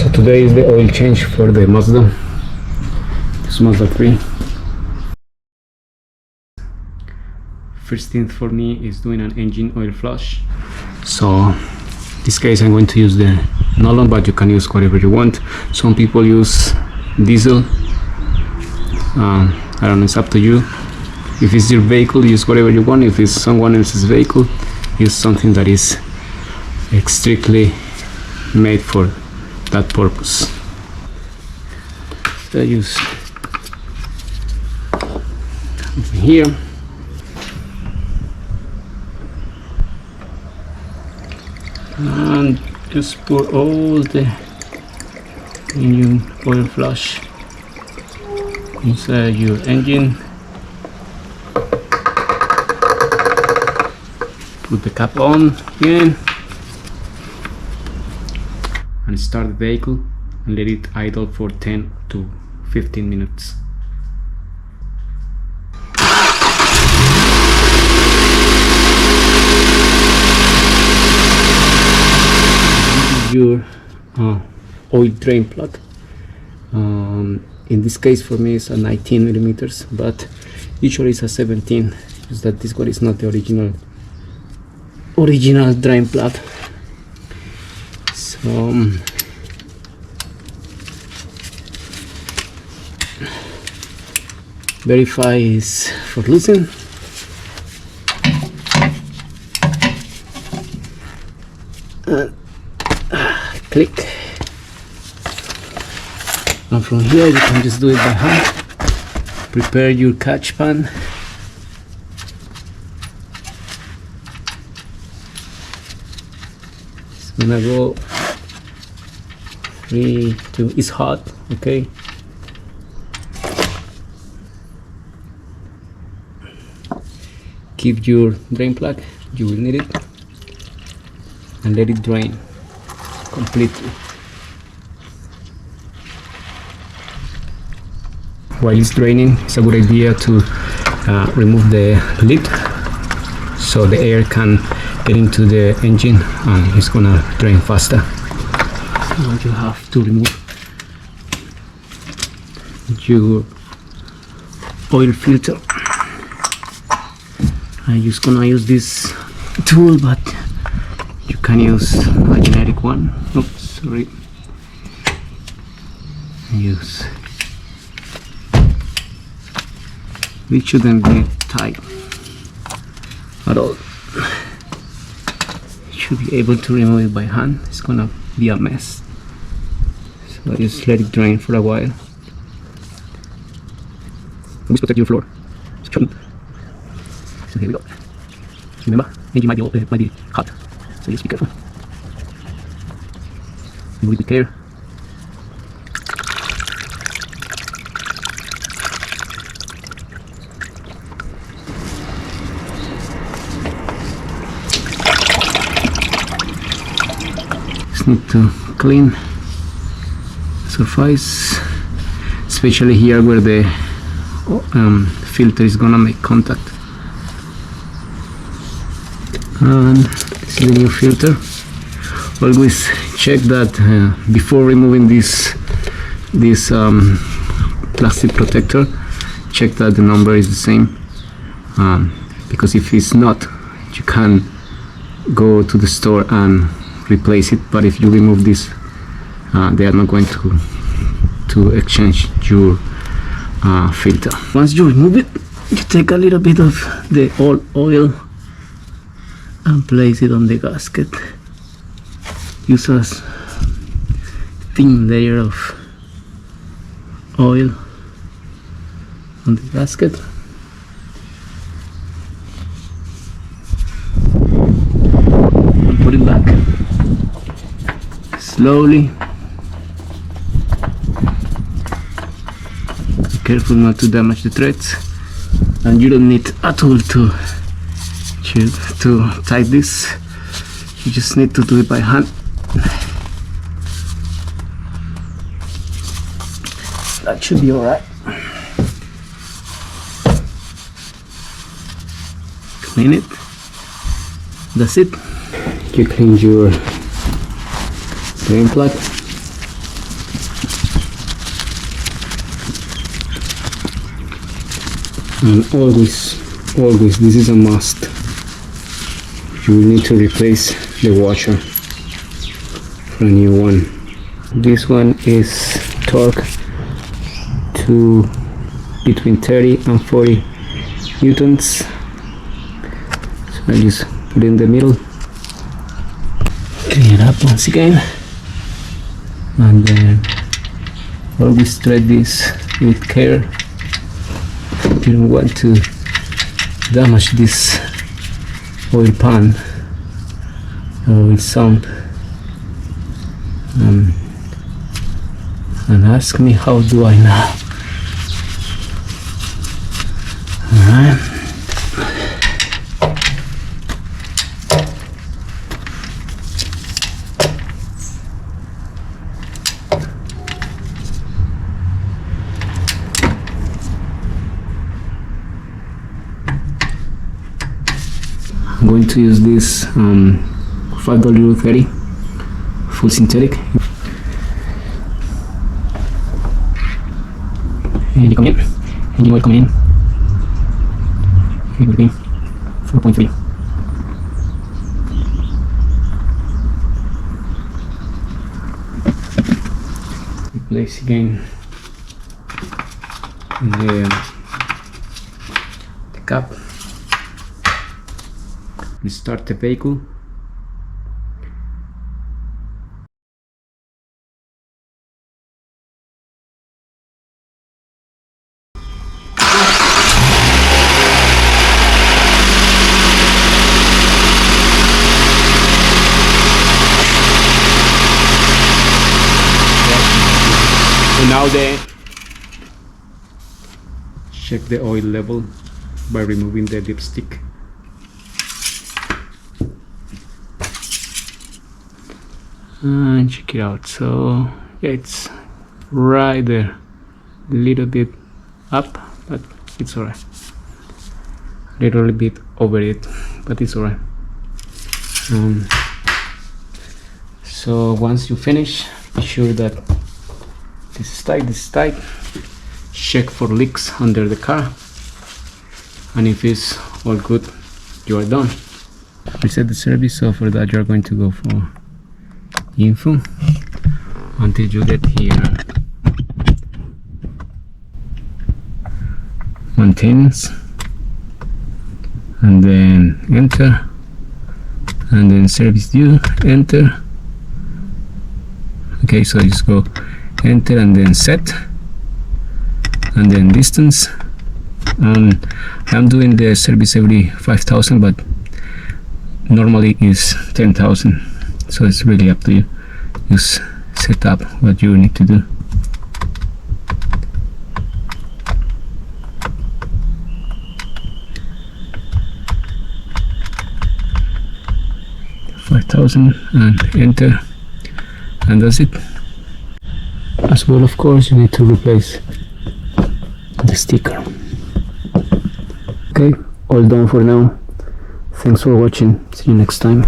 So today is the oil change for the Mazda. This Mazda 3. First thing for me is doing an engine oil flush. So in this case I'm going to use the nylon, but you can use whatever you want. Some people use diesel. I don't know, it's up to you. If it's your vehicle, use whatever you want. If it's someone else's vehicle, use something that is strictly made for that purpose. So I use here. And just pour all the engine oil flush inside your engine. Put the cap on again and start the vehicle and let it idle for 10 to 15 minutes. Your oil drain plug. In this case for me it's a 19 millimeters, but usually it's a 17, because that this one is not the original drain plug. So verify is for loosen. Click, and from here you can just do it by hand. Prepare your catch pan. It's gonna go 3, 2, it's hot, okay? Keep your drain plug, you will need it, and let it drain completely. While it's draining, it's a good idea to remove the lid so the air can get into the engine and it's gonna drain faster. Now you have to remove your oil filter. I'm just gonna use this tool, but you can use a generic one. Oops, sorry. Use. It shouldn't be tight at all. You should be able to remove it by hand. It's gonna be a mess. So just let it drain for a while. Always protect your floor. So here we go. Remember, engine might be hot. So just be careful. Remove it with care. Just need to clean the surface, especially here where the filter is gonna make contact. And this is the new filter. Always check that before removing this plastic protector. Check that the number is the same, because if it's not, you can go to the store and replace it. But if you remove this, they are not going to exchange your filter. Once you remove it, you take a little bit of the old oil and place it on the gasket. Use a thin layer of oil on the gasket. And put it back slowly. Be careful not to damage the threads, and you don't need a tool to tie this. You just need to do it by hand. That should be alright. Clean it. That's it. You clean your drain plug. And always this is a must. You will need to replace the washer for a new one. This one is torque to between 30 and 40 newtons. So I just put it in the middle, clean it up once again, and then always thread this with care. You don't want to damage this oil pan or with sound. And ask me how do I know. Alright. I'm going to use this $5.30 full synthetic. And you come in, and you will come in. It will be 4.3. Replace again the cap. Restart the vehicle. So now check the oil level by removing the dipstick. And check it out. So yeah, it's right there, a little bit up, but it's alright. A little bit over it, but it's alright. So once you finish, be sure that this is tight. Check for leaks under the car, and if it's all good, you are done. Reset the service. So for that, you're going to go for info until you get here, maintenance, and then enter, and then service due, enter. Okay, so just go enter and then set, and then distance. I'm doing the service every 5,000, but normally is 10,000. So it's really up to you. Just set up what you need to do. $5,000 and enter, and that's it. As well, of course, you need to replace the sticker. Okay, all done for now. Thanks for watching. See you next time.